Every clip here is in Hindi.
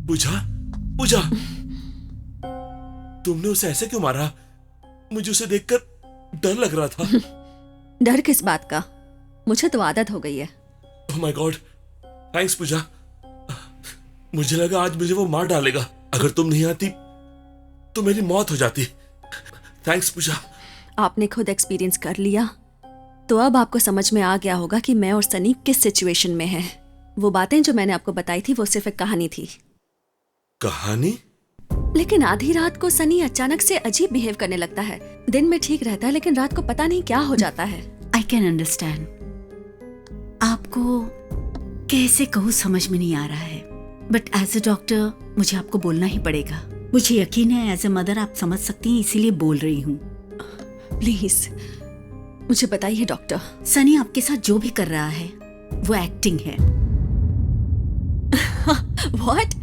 पूजा, पूजा, तुमने उसे ऐसे क्यों मारा? मुझे उसे देखकर डर लग रहा था। डर किस बात का? मुझे तो आदत हो गई है। ओह माय गॉड, थैंक्स पूजा। मुझे लगा आज मुझे वो मार डालेगा। अगर तुम नहीं आती तो मेरी मौत हो जाती। थैंक्स पूजा। आपने खुद एक्सपीरियंस कर लिया तो अब आपको समझ में आ गया होगा कि मैं और सनी किस सिचुएशन में हैं। वो बातें जो मैंने आपको बताई थी वो सिर्फ एक कहानी थी। कहानी? लेकिन आधी रात को सनी अचानक से अजीब बिहेव करने लगता है। दिन में ठीक रहता है लेकिन रात को पता नहीं क्या हो जाता है। I can understand. आपको कैसे कहूँ समझ में नहीं आ रहा है, बट एज ए डॉक्टर मुझे आपको बोलना ही पड़ेगा। मुझे यकीन है एज ए मदर आप समझ सकती हैं, इसीलिए बोल रही हूँ। प्लीज मुझे बताइए डॉक्टर। सनी आपके साथ जो भी कर रहा है वो एक्टिंग है। व्हाट?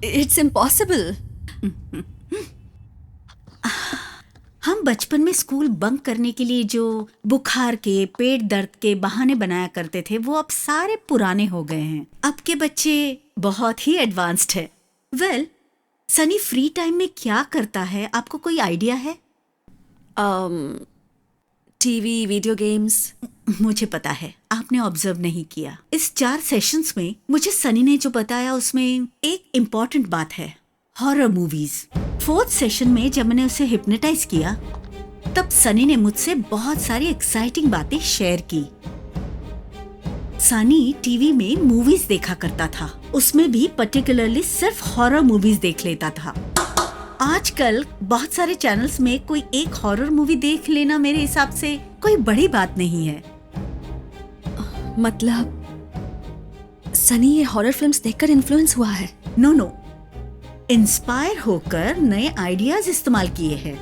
It's impossible. हम बचपन में स्कूल बंक करने के लिए जो बुखार के, पेट दर्द के बहाने बनाया करते थे वो अब सारे पुराने हो गए हैं। अब के बच्चे बहुत ही एडवांस्ड है। वेल, सनी फ्री टाइम में क्या करता है, आपको कोई आइडिया है? TV, video games. मुझे पता है आपने ऑब्जर्व नहीं किया। इस 4 सेशंस में मुझे सनी ने जो बताया उसमें एक इम्पॉर्टेंट बात है, हॉरर मूवीज। 4th सेशन में जब मैंने उसे हिप्नोटाइज किया तब सनी ने मुझसे बहुत सारी एक्साइटिंग बातें शेयर की। सनी टीवी में मूवीज देखा करता था, उसमें भी पर्टिकुलरली सिर्फ हॉरर मूवीज देख लेता था। आजकल बहुत सारे चैनल्स में कोई एक हॉरर मूवी देख लेना मेरे हिसाब से कोई बड़ी बात नहीं है। मतलब सनी ये हॉरर फिल्म्स देखकर इन्फ्लुएंस हुआ है? नो, इंस्पायर होकर नए आइडियाज इस्तेमाल किए हैं।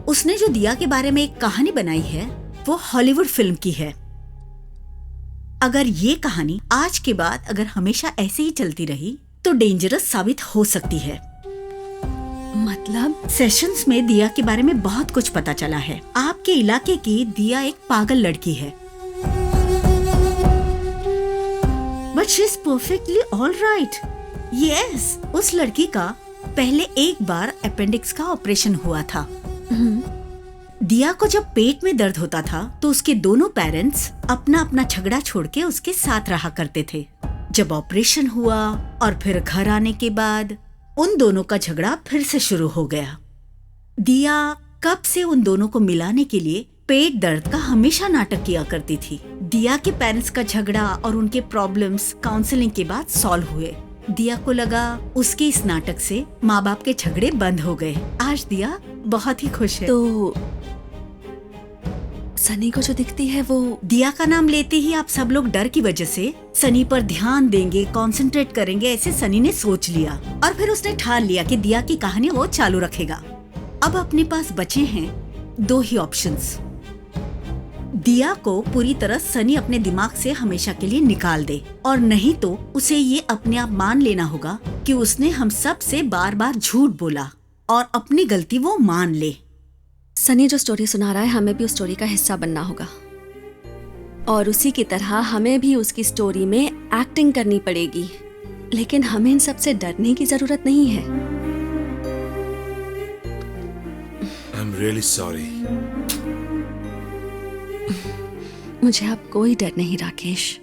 उसने जो दिया के बारे में एक कहानी बनाई है वो हॉलीवुड फिल्म की है। अगर ये कहानी आज के बाद अगर हमेशा ऐसे ही चलती रही तो डेंजरस साबित हो सकती है। मतलब सेशंस में दिया के बारे में बहुत कुछ पता चला है। आपके इलाके की दिया एक पागल लड़की है, but she is perfectly all right. Yes, उस लड़की का पहले एक बार अपेंडिक्स का ऑपरेशन हुआ था। दिया को जब पेट में दर्द होता था तो उसके दोनों पेरेंट्स अपना अपना झगड़ा छोड़ के उसके साथ रहा करते थे। जब ऑपरेशन हुआ और फिर घर आने के बाद उन दोनों का झगड़ा फिर से शुरू हो गया। दिया कब से उन दोनों को मिलाने के लिए पेट दर्द का हमेशा नाटक किया करती थी। दिया के पेरेंट्स का झगड़ा और उनके प्रॉब्लम्स काउंसलिंग के बाद सॉल्व हुए। दिया को लगा उसके इस नाटक से माँ बाप के झगड़े बंद हो गए। आज दिया बहुत ही खुश है। तो सनी को जो दिखती है वो दिया का नाम लेते ही आप सब लोग डर की वजह से सनी पर ध्यान देंगे, कंसंट्रेट करेंगे, ऐसे सनी ने सोच लिया और फिर उसने ठान लिया कि दिया की कहानी वो चालू रखेगा। अब अपने पास बचे हैं 2 ही ऑप्शंस। दिया को पूरी तरह सनी अपने दिमाग से हमेशा के लिए निकाल दे और नहीं तो उसे ये अपने आप मान लेना होगा कि उसने हम सब से बार बार झूठ बोला और अपनी गलती वो मान ले। सनी जो स्टोरी सुना रहा है हमें भी उस स्टोरी का हिस्सा बनना होगा और उसी की तरह हमें भी उसकी स्टोरी में एक्टिंग करनी पड़ेगी। लेकिन हमें इन सब से डरने की जरूरत नहीं है। I am really sorry. मुझे अब कोई डर नहीं राकेश।